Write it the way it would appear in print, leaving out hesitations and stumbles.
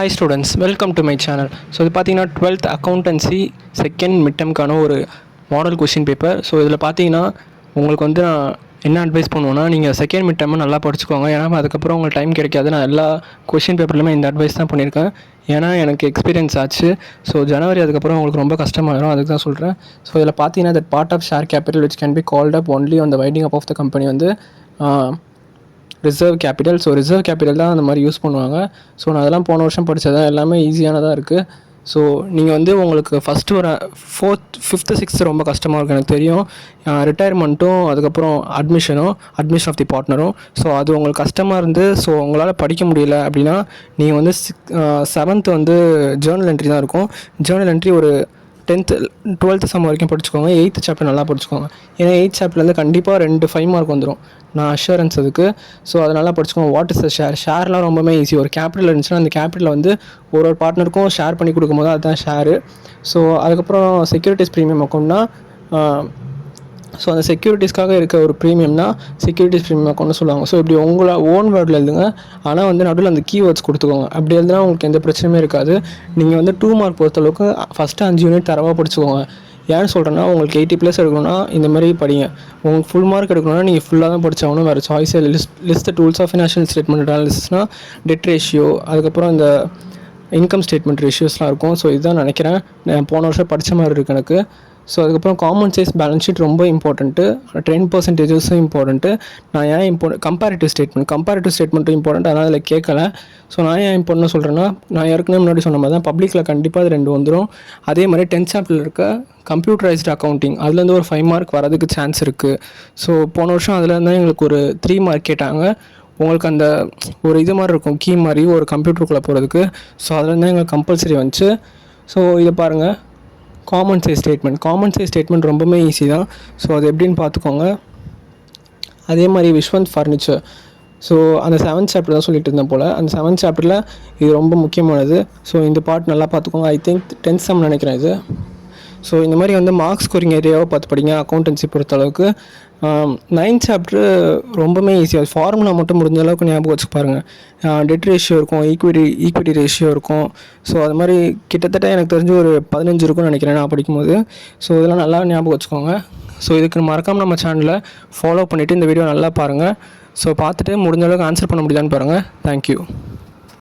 Hi students, welcome to my channel. So இது பார்த்தீங்கன்னா 12th accountancy second mid டேர்ம்க்கான ஒரு model question paper. So இதில் பார்த்தீங்கன்னா உங்களுக்கு வந்து நான் என்ன அட்வைஸ் பண்ணுவேன்னா, நீங்கள் செகண்ட் மிட் டேர்மை நல்லா படிச்சுக்கோங்க. ஏன்னா அதுக்கப்புறம் உங்களுக்கு டைம் கிடைக்காது. நான் எல்லா கொஷின் பேப்பர்லையுமே இந்த அட்வைஸ் தான் பண்ணியிருக்கேன். ஏன்னா எனக்கு எக்ஸ்பீரியன்ஸ் ஆச்சு. ஸோ ஜனவரி அதுக்கப்புறம் உங்களுக்கு ரொம்ப கஷ்டமாயிடும், அதுக்கு தான் சொல்கிறேன். ஸோ இதில் பார்த்தீங்கன்னா that part of share capital which can be called up only on the winding up of the company வந்து reserve capital. So reserve capital தான் அந்த மாதிரி யூஸ் பண்ணுவாங்க. ஸோ நான் அதெல்லாம் போன வருஷம் படித்தது எல்லாமே ஈஸியானதாக இருக்குது. ஸோ நீங்கள் வந்து உங்களுக்கு ஃபஸ்ட்டு ஒரு 4th 5th 6th ரொம்ப கஷ்டமாக இருக்கும் எனக்கு தெரியும். ரிட்டையர்மெண்ட்டும் அதுக்கப்புறம் அட்மிஷன் ஆஃப் தி பார்ட்னரும். ஸோ அது உங்களுக்கு கஷ்டமாக இருந்து ஸோ உங்களால் படிக்க முடியல அப்படின்னா நீங்கள் வந்து 7th வந்து ஜேர்னல் என்ட்ரி தான் இருக்கும். ஜேர்னல் என்ட்ரி ஒரு 10th 12th சம் வரைக்கும் படிச்சுக்கோங்க. 8th சாப்டர் நல்லா படிச்சுக்கோங்க. ஏன்னா 8th சாப்டர்லேருந்து கண்டிப்பாக 2 5 மார்க் வந்துடும், நான் அஷூரன்ஸ் அதுக்கு. ஸோ அதை நல்லா படிச்சுக்கோங்க. வாட் இஸ் த ஷேர்லாம் ரொம்பவே ஈஸி. ஒரு கேபிட்டல் இருந்துச்சுன்னா அந்த கேபிட்டலில் வந்து ஒரு பார்ட்னருக்கும் ஷேர் பண்ணி கொடுக்கும்போது அதுதான் ஷேரு. ஸோ அதுக்கப்புறம் செக்யூரிட்டிஸ் ப்ரீமியம் அக்கௌண்ட்னா ஸோ அந்த செக்யூரிட்டிஸ்க்காக இருக்க ஒரு ப்ரீமியம்னா செக்யூரிட்டிஸ் ப்ரீமியம் அக்கௌண்ட்னு சொல்லுவாங்க. ஸோ இப்படி உங்களை ஓன் வேர்டில் எழுதுங்க. ஆனால் வந்து நடுவில் அந்த கீவேர்ட்ஸ் கொடுத்துக்கோங்க. அப்படி எழுதுனா உங்களுக்கு எந்த பிரச்சனையுமே இருக்காது. நீங்கள் வந்து 2 மார்க் பொறுத்தளவுக்கு ஃபஸ்ட்டு 5 யூனிட் தரவாக படிச்சுக்கோங்க. ஏன்னு சொல்கிறேன்னா, உங்களுக்கு 80+ எடுக்கணும்னா இந்த மாதிரி படிங்க. உங்களுக்கு ஃபுல் மார்க் எடுக்கணும்னா நீங்கள் ஃபுல்லாக தான் படித்தாகணும், வேறு சாய்ஸே. List tools of financial statement அனாலிசிஸ்னால் டெட் ரேஷியோ, அதுக்கப்புறம் இந்த இன்கம் ஸ்டேட்மெண்ட் ரேஷியோஸ்லாம் இருக்கும். ஸோ இதுதான் நினைக்கிறேன், நான் போன வருஷம் படித்த மாதிரி இருக்குது எனக்கு. ஸோ அதுக்கப்புறம் காமன் சைஸ் பேலன்ஸ் ஷீட் ரொம்ப இம்பார்ட்டண்ட்டு, 10% இம்பார்ட்டண்ட்டு. நான் ஏன் கம்பேரிட்டிவ் ஸ்டேட்மெண்ட்டும் இம்பார்ட்டண்ட், அதனால் அதில் கேட்கல. ஸோ நான் ஏன் இம்பார்ட்டன் சொல்கிறேன்னா, நான் ஏற்கனவே முன்னாடி சொன்ன மாதிரி தான் பப்ளிக்கில் கண்டிப்பாக அது 2 வந்துடும். அதே மாதிரி 10th சாப்டரில் இருக்க கம்ப்யூட்டரைஸ்டு அக்கௌண்டிங் அதுலேருந்து ஒரு 5 மார்க் வரதுக்கு சான்ஸ் இருக்குது. ஸோ போன வருஷம் அதில் இருந்தால் எங்களுக்கு ஒரு 3 மார்க் கேட்டாங்க. உங்களுக்கு அந்த ஒரு இது மாதிரி இருக்கும், கீ மாதிரி ஒரு கம்ப்யூட்டருக்குள்ளே போகிறதுக்கு. ஸோ அதில் இருந்தால் எங்களுக்கு கம்பல்சரி வந்துச்சு. ஸோ இதை பாருங்கள், காமன் சைஸ் ஸ்டேட்மெண்ட் ரொம்பவே ஈஸி தான். ஸோ அது எப்படின்னு பார்த்துக்கோங்க. அதே மாதிரி விஸ்வந்த் ஃபர்னிச்சர். ஸோ அந்த 7th சாப்டர் தான் சொல்லிட்டு இருந்தேன் போல். அந்த 7th சாப்டரில் இது ரொம்ப முக்கியமானது. ஸோ இந்த பார்ட் நல்லா பார்த்துக்கோங்க. ஐ திங்க் 10th சம் நினைக்கிறேன் இது. ஸோ இந்த மாதிரி வந்து மார்க்ஸ் ஸ்கோரிங் ஏரியாவை பார்த்து படிங்க அக்கௌண்டன்சி பொறுத்தளவுக்கு. 9th சாப்டர் ரொம்பவே ஈஸியாக, ஃபார்முலா மட்டும் முடிஞ்ச அளவுக்கு ஞாபகம் வச்சு பாருங்கள். டெட் ரேஷியோ இருக்கும், ஈக்விட்டி ரேஷியோ இருக்கும். ஸோ அது மாதிரி கிட்டத்தட்ட எனக்கு தெரிஞ்சு ஒரு 15 இருக்கும்னு நினைக்கிறேன் நான் படிக்கும்போது. ஸோ இதெல்லாம் நல்லா ஞாபகம் வச்சுக்கோங்க. ஸோ இதுக்கு மறக்காமல் நம்ம சேனலை ஃபாலோ பண்ணிவிட்டு இந்த வீடியோ நல்லா பாருங்கள். ஸோ பார்த்துட்டு முடிஞ்ச அளவுக்கு ஆன்சர் பண்ண முடியுதான்னு பாருங்கள். தேங்க்யூ.